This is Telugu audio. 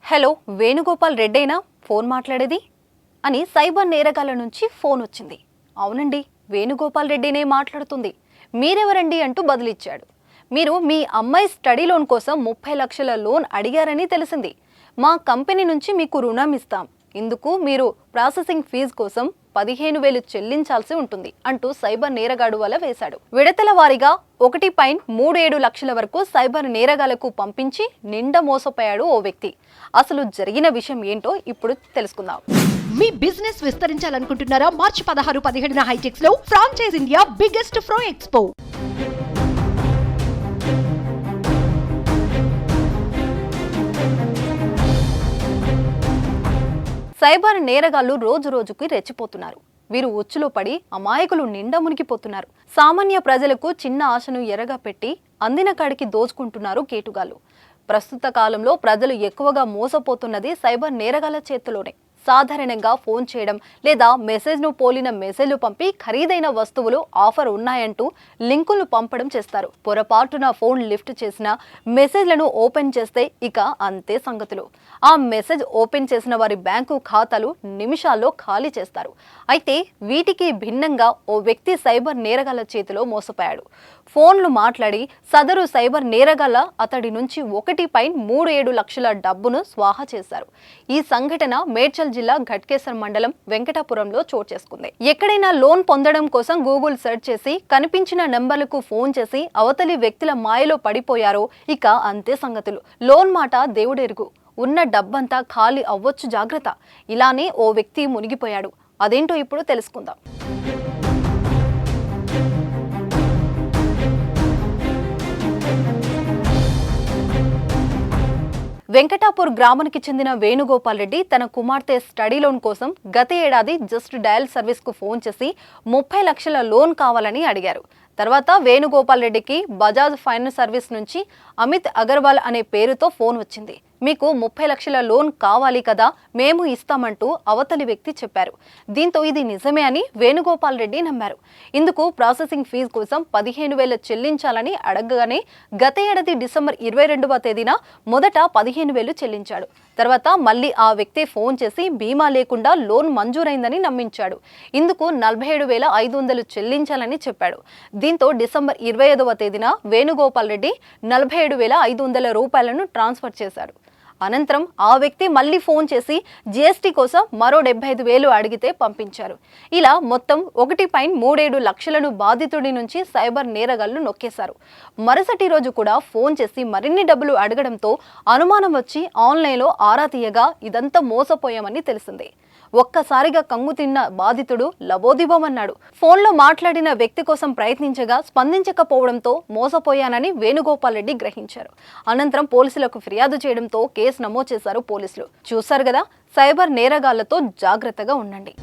హలో, వేణుగోపాల్ రెడ్డేనా ఫోన్ మాట్లాడేది అని సైబర్ నేరగాళ్ల నుంచి ఫోన్ వచ్చింది. అవునండి, వేణుగోపాల్ రెడ్డినే మాట్లాడుతుంది. మీరెవరండి అంటూ బదులిచ్చాడు. మీరు మీ అమ్మాయి స్టడీ లోన్ కోసం 30 లక్షల లోన్ అడిగారని తెలిసింది. మా కంపెనీ నుంచి మీకు రుణం ఇస్తాం. ఇందుకు మీరు ప్రాసెసింగ్ ఫీజు కోసం 15,000 చెల్లించాల్సి ఉంటుంది అంటూ సైబర్ నేరగాడు వల వేశాడు. విడతల వారీగా 1.37 లక్షల వరకు సైబర్ నేరగాళ్లకు పంపించి నిండా మోసపోయాడు ఓ వ్యక్తి. అసలు జరిగిన విషయం ఏంటో ఇప్పుడు తెలుసుకుందాం. మీ బిజినెస్ విస్తరించాలనుకుంటున్నారా? మార్చి 16-17 హైటెక్స్ లో franchise India biggest ఫ్రో expo. Cyber నేరగాళ్లు రోజు రోజుకి రెచ్చిపోతున్నారు. వీరు ఉచ్చులో పడి అమాయకులు నిండా మునిగిపోతున్నారు. సామాన్య ప్రజలకు చిన్న ఆశను ఎరగా పెట్టి అందిన కాడికి దోచుకుంటున్నారు కేటుగాళ్లు. ప్రస్తుత కాలంలో ప్రజలు ఎక్కువగా మోసపోతున్నది సైబర్ నేరగాళ్ల చేతిలోనే. సాధారణంగా ఫోన్ చేయడం లేదా మెసేజ్ను పోలిన మెసేజ్లు పంపి ఖరీదైన వస్తువులు ఆఫర్ ఉన్నాయంటూ లింకులు పంపడం చేస్తారు. పొరపాటున ఫోన్ లిఫ్ట్ చేసిన మెసేజ్లను ఓపెన్ చేస్తే ఇక అంతే సంగతులు. ఆ మెసేజ్ ఓపెన్ చేసిన వారి బ్యాంకు ఖాతాలు నిమిషాల్లో ఖాళీ చేస్తారు. అయితే వీటికి భిన్నంగా ఓ వ్యక్తి సైబర్ నేరగాళ్ల చేతిలో మోసపోయాడు. ఫోన్లు మాట్లాడి సదరు సైబర్ నేరగాళ్ల అతడి నుంచి 1.37 లక్షల డబ్బును స్వాహా చేశారు. ఈ సంఘటన మేడ్చల్ జిల్లా ఘట్కేసర్ మండలం వెంకటాపురంలో చోటు చేసుకుంది. ఎక్కడైనా లోన్ పొందడం కోసం గూగుల్ సెర్చ్ చేసి కనిపించిన నెంబర్లకు ఫోన్ చేసి అవతలి వ్యక్తుల మాయలో పడిపోయారో ఇక అంతే సంగతులు. లోన్ మాట దేవుడెరుగు, ఉన్న డబ్బంతా ఖాళీ అవ్వచ్చు, జాగ్రత్త. ఇలానే ఓ వ్యక్తి మునిగిపోయాడు. అదేంటో ఇప్పుడు తెలుసుకుందాం. వెంకటాపూర్ గ్రామానికి చెందిన వేణుగోపాల్ రెడ్డి తన కుమార్తె స్టడీ లోన్ కోసం గత ఏడాది జస్ట్ డయల్ సర్వీస్ కు ఫోన్ చేసి 30 లక్షల లోన్ కావాలని అడిగారు. తర్వాత వేణుగోపాల్ రెడ్డికి బజాజ్ ఫైనాన్స్ సర్వీస్ నుంచి అమిత్ అగర్వాల్ అనే పేరుతో ఫోన్ వచ్చింది. మీకు 30 లక్షల లోన్ కావాలి కదా, మేము ఇస్తామంటూ అవతలి వ్యక్తి చెప్పారు. దీంతో ఇది నిజమే అని వేణుగోపాల్ రెడ్డి నమ్మారు. ఇందుకు ప్రాసెసింగ్ ఫీజు కోసం 15,000 చెల్లించాలని అడగగానే గత ఏడాది డిసెంబర్ 22వ తేదీన మొదట 15,000 చెల్లించాడు. తర్వాత మళ్ళీ ఆ వ్యక్తి ఫోన్ చేసి బీమా లేకుండా లోన్ మంజూరైందని నమ్మించాడు. ఇందుకు 47,500 చెల్లించాలని చెప్పాడు. దీంతో డిసెంబర్ 25వ తేదీన వేణుగోపాల్ రెడ్డి 47,500 రూపాయలను ట్రాన్స్ఫర్ చేశాడు. అనంతరం ఆ వ్యక్తి మళ్ళీ ఫోన్ చేసి జీఎస్టీ కోసం మరో 75,000 అడిగితే పంపించారు. ఇలా మొత్తం 1.37 లక్షలను బాధితుడి నుంచి సైబర్ నేరగాళ్లు నొక్కేశారు. మరుసటి రోజు కూడా ఫోన్ చేసి మరిన్ని డబ్బులు అడగడంతో అనుమానం వచ్చి ఆన్లైన్లో ఆరా తీయగా ఇదంతా మోసపోయామని తెలిసింది. ఒక్కసారిగా కంగు తిన్న బాధితుడు లబోదిబమన్నాడు. ఫోన్లో మాట్లాడిన వ్యక్తి కోసం ప్రయత్నించగా స్పందించకపోవడంతో మోసపోయానని వేణుగోపాల్ రెడ్డి గ్రహించారు. అనంతరం పోలీసులకు ఫిర్యాదు చేయడంతో కేసు నమోదు చేశారు పోలీసులు. చూశారు కదా, సైబర్ నేరగాళ్లతో జాగ్రత్తగా ఉండండి.